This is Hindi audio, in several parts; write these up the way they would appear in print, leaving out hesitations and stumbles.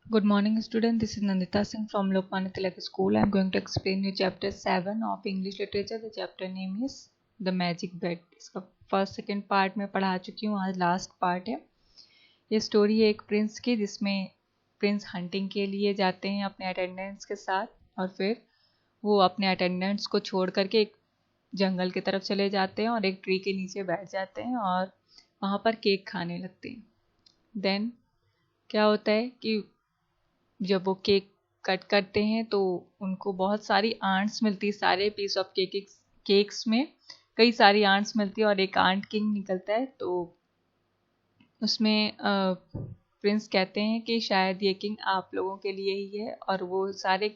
Good morning, student. This is Nandita Singh from Lokmanya Tilak School. I am going to explain you chapter 7 of English literature. The chapter name is The Magic Bed. इसका फर्स्ट सेकेंड पार्ट में पढ़ा चुकी हूँ, आज लास्ट पार्ट है। ये स्टोरी है एक प्रिंस की, जिसमें प्रिंस हंटिंग के लिए जाते हैं अपने अटेंडेंट्स के साथ, और फिर वो अपने अटेंडेंट्स को छोड़ करके एक जंगल की तरफ चले जाते हैं और एक ट्री के नीचे बैठ जाते हैं और वहाँ पर केक खाने लगते हैं। देन क्या होता है कि जब वो केक कट करते हैं तो उनको बहुत सारी आंट्स मिलती है। सारे पीस ऑफ केक्स में कई सारी आंट्स मिलती है और एक आंट किंग निकलता है। तो उसमें प्रिंस कहते हैं कि शायद ये किंग आप लोगों के लिए ही है, और वो सारे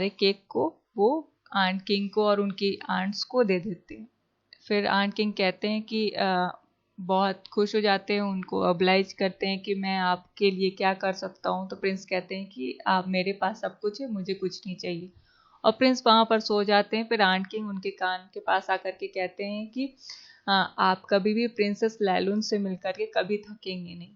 केक को वो आंट किंग को और उनकी आंट्स को दे देते हैं। फिर आंट किंग कहते हैं कि बहुत खुश हो जाते हैं, उनको ऑब्लाइज करते हैं कि मैं आपके लिए क्या कर सकता हूँ। तो प्रिंस कहते हैं कि आप, मेरे पास सब कुछ है, मुझे कुछ नहीं चाहिए, और प्रिंस वहाँ पर सो जाते हैं। फिर आंट किंग उनके कान के पास आकर के कहते हैं कि आप कभी भी प्रिंसेस लैलून से मिलकर के कभी थकेंगे नहीं,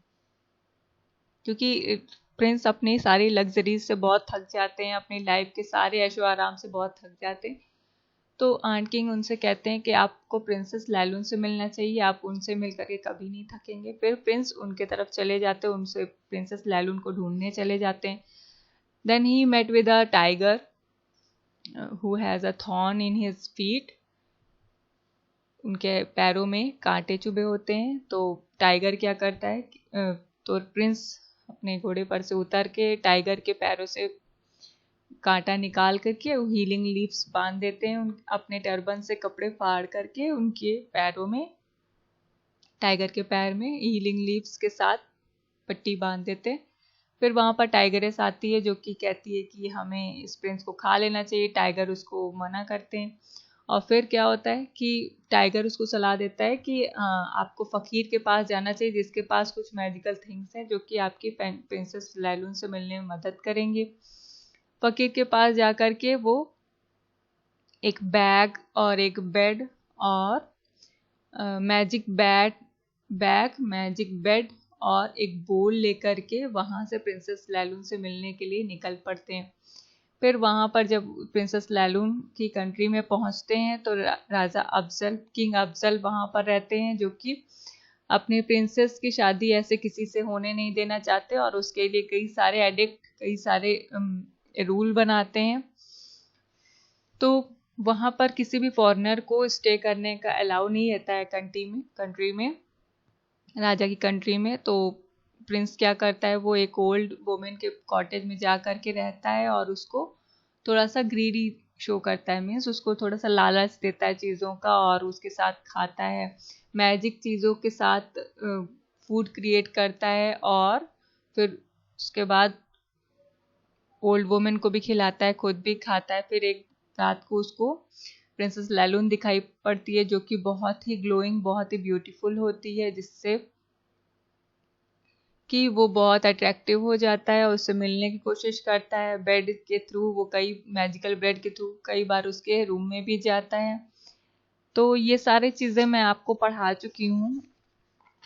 क्योंकि प्रिंस अपनी सारी लग्जरीज से बहुत थक जाते हैं, अपनी लाइफ के सारे ऐशो आराम से बहुत थक जाते हैं। तो आंट किंग उनसे कहते हैं कि आपको प्रिंसेस लैलून से मिलना चाहिए, आप उनसे मिलकर के कभी नहीं थकेंगे। फिर प्रिंस उनके तरफ चले जाते हैं, उनसे प्रिंसेस लैलून को ढूंढने चले जाते हैं। Then he met with a tiger who has a thorn in his feet. उनके पैरों में कांटे चुभे होते हैं। तो टाइगर क्या करता है तो प्रिंस अपने घोड़े पर से उतर के टाइगर के पैरों से कांटा निकाल करके हीलिंग लीव्स बांध देते हैं। अपने टर्बन से कपड़े फाड़ करके उनके पैरों में, टाइगर के पैर में हीलिंग लीव्स के साथ पट्टी बांध देते हैं। फिर वहाँ पर टाइगरेस आती है जो कि कहती है कि हमें इस प्रिंस को खा लेना चाहिए। टाइगर उसको मना करते हैं। और फिर क्या होता है कि टाइगर उसको सलाह देता है कि आपको फ़कीर के पास जाना चाहिए, जिसके पास कुछ मैजिकल थिंग्स हैं जो कि आपकी प्रिंसेस लैलून से मिलने में मदद करेंगे। फ़कीर के पास जा कर के वो एक बैग और एक बेड और मैजिक बेड और एक बोल लेकर के वहाँ से प्रिंसेस लैलून से मिलने के लिए निकल पड़ते हैं। फिर वहाँ पर जब प्रिंसेस लैलून की कंट्री में पहुँचते हैं तो राजा अफजल, किंग अफजल वहाँ पर रहते हैं, जो कि अपनी प्रिंसेस की शादी ऐसे किसी से होने नहीं देना चाहते, और उसके लिए कई सारे रूल बनाते हैं। तो वहाँ पर किसी भी फॉरेनर को स्टे करने का अलाउ नहीं रहता है कंट्री में, राजा की कंट्री में। तो प्रिंस क्या करता है, वो एक ओल्ड वुमेन के कॉटेज में जा कर के रहता है और उसको थोड़ा सा ग्रीडी शो करता है, मीन्स उसको थोड़ा सा लालच देता है चीज़ों का, और उसके साथ खाता है, मैजिक चीज़ों के साथ फूड क्रिएट करता है, और फिर उसके बाद ओल्ड वुमेन को भी खिलाता है, खुद भी खाता है। फिर एक रात को उसको प्रिंसेस लैलून दिखाई पड़ती है, जो कि बहुत ही ग्लोइंग, बहुत ही ब्यूटीफुल होती है, जिससे कि वो बहुत अट्रैक्टिव हो जाता है और उससे मिलने की कोशिश करता है बेड के थ्रू। वो कई मैजिकल बेड के थ्रू कई बार उसके रूम में भी जाता है। तो ये सारी चीज़ें मैं आपको पढ़ा चुकी हूँ।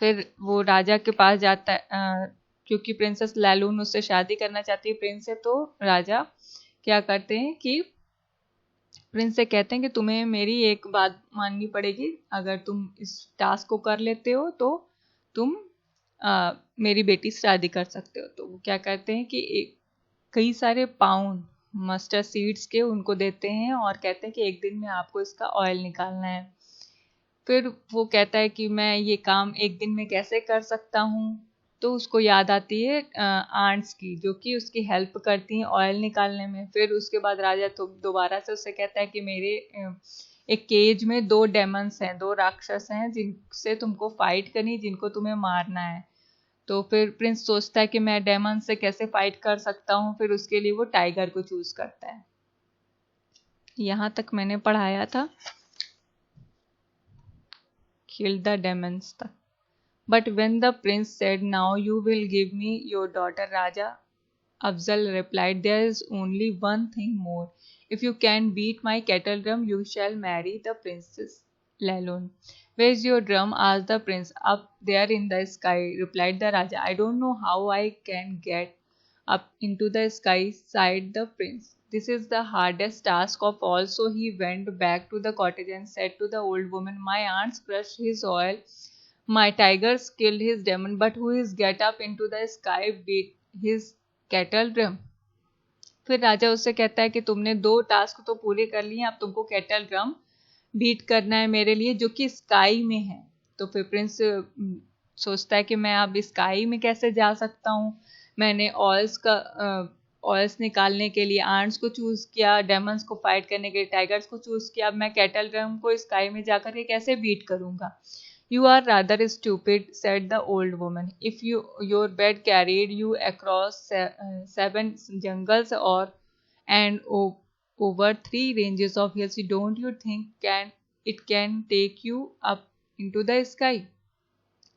फिर वो राजा के पास जाता है, क्योंकि प्रिंसेस लैलून उससे शादी करना चाहती है प्रिंस से। तो राजा क्या करते हैं कि प्रिंस से कहते हैं कि तुम्हें मेरी एक बात माननी पड़ेगी, अगर तुम इस टास्क को कर लेते हो तो तुम मेरी बेटी से शादी कर सकते हो। तो वो क्या करते हैं कि कई सारे पाउंड मस्टर्ड सीड्स के उनको देते हैं और कहते हैं कि एक दिन में आपको इसका ऑयल निकालना है। फिर वो कहता है कि मैं ये काम एक दिन में कैसे कर सकता हूँ। तो उसको याद आती है आंट्स की, जो कि उसकी हेल्प करती हैं ऑयल निकालने में। फिर उसके बाद राजा तो दोबारा से उससे कहता है कि मेरे एक केज में 2 डेमंस हैं, 2 राक्षस हैं, जिनसे तुमको फाइट करनी, जिनको तुम्हें मारना है। तो फिर प्रिंस सोचता है कि मैं डेमन से कैसे फाइट कर सकता हूँ। फिर उसके लिए वो टाइगर को चूज करता है। यहाँ तक मैंने पढ़ाया था, किल द डेमंस तक। But when the prince said, "Now you will give me your daughter," Raja Afzal replied, "There is only one thing more. If you can beat my kettle drum, you shall marry the princess Lalun." Where is your drum? asked the prince. Up there in the sky, replied the Raja. I don't know how I can get up into the sky, sighed the prince. This is the hardest task of all. So he went back to the cottage and said to the old woman, my aunts crushed his oil, my tigers killed his demon, but who is get up into the sky, beat his kettle drum? फिर राजा उससे कहता है कि तुमने 2 टास्क तो पूरे कर लिए, अब तुमको केटल ड्रम बीट करना है मेरे लिए, जो कि स्काई में है। तो फिर प्रिंस सोचता है कि मैं अब स्काई में कैसे जा सकता हूँ। मैंने ऑयल्स निकालने के लिए आंट्स को चूज किया, डेमंस को फाइट करने के लिए टाइगर्स को चूज किया, अब मैं केटल ड्रम को स्काई में जाकर के कैसे बीट करूंगा। You are rather stupid, said the old woman. If your bed carried you across 7 jungles and over 3 ranges of hills, don't you think it can take you up into the sky?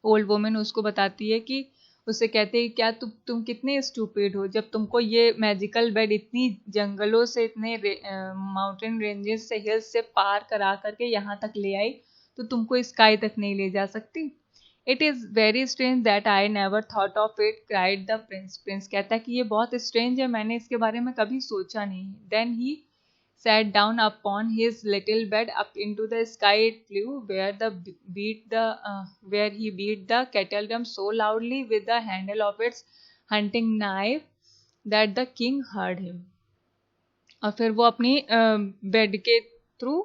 Old women उसको बताती है कि उससे कहते हैं क्या तुम कितने स्टूपिड हो, जब तुमको ये मैजिकल बेड इतनी जंगलों से, इतने माउंटेन रेंजेस से, हिल्स से पार करा करके यहाँ तक ले आई, तो तुमको स्काई तक नहीं ले जा सकती। It is very strange that I never thought of it, cried the Prince. Prince कहता है कि ये बहुत स्ट्रेंज है, मैंने इसके बारे में कभी सोचा नहीं। Then he sat down upon his little bed, up into the sky it flew, where he beat the kettle drum so loudly with the handle of its hunting knife that the king heard him. और फिर वो अपनी बेड के थ्रू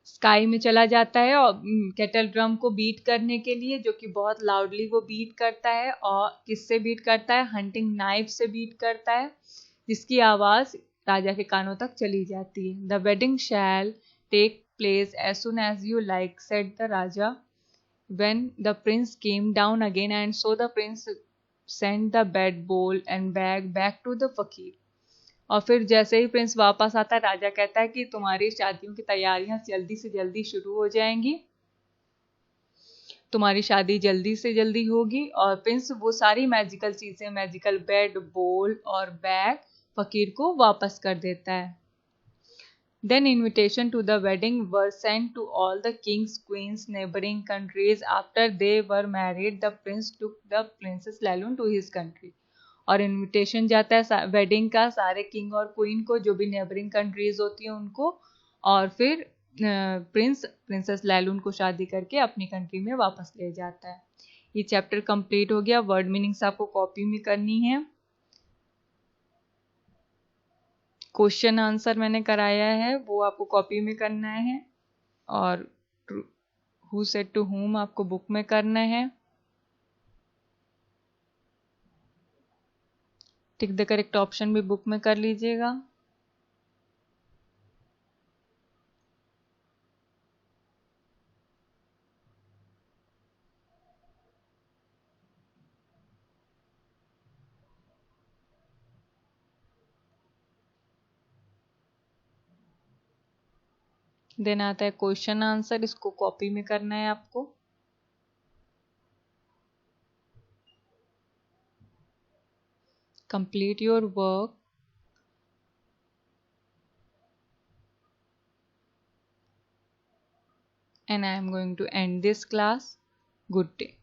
स्काई में चला जाता है और केटल ड्रम को बीट करने के लिए, जो कि बहुत लाउडली वो बीट करता है। और किससे बीट करता है? हंटिंग नाइफ से बीट करता है, जिसकी आवाज़ राजा के कानों तक चली जाती है। The wedding shall take place as soon as you like, said the raja. When the prince came down again and so the prince sent the bed, bowl and bag back to the फकीर। और फिर जैसे ही प्रिंस वापस आता है, राजा कहता है कि तुम्हारी शादियों की तैयारियां जल्दी से जल्दी शुरू हो जाएंगी, तुम्हारी शादी जल्दी से जल्दी होगी। और प्रिंस वो सारी मैजिकल चीजें, मैजिकल बेड, बोल और बैग फकीर को वापस कर देता है। Then invitation to the wedding were sent to all the kings, queens, neighboring countries. After they were married, the prince took the princess Lalun to his country. और इनविटेशन जाता है वेडिंग का सारे किंग और क्वीन को, जो भी नेबरिंग कंट्रीज होती हैं उनको, और फिर प्रिंसेस लैलून को शादी करके अपनी कंट्री में वापस ले जाता है। ये चैप्टर कंप्लीट हो गया। वर्ड मीनिंग्स आपको कॉपी में करनी है। क्वेश्चन आंसर मैंने कराया है, वो आपको कॉपी में करना है। और हु सेड टू हुम आपको बुक में करना है। टिक द करेक्ट ऑप्शन भी बुक में कर लीजिएगा। देन आता है क्वेश्चन आंसर, इसको कॉपी में करना है आपको। Complete your work and I am going to end this class. Good day.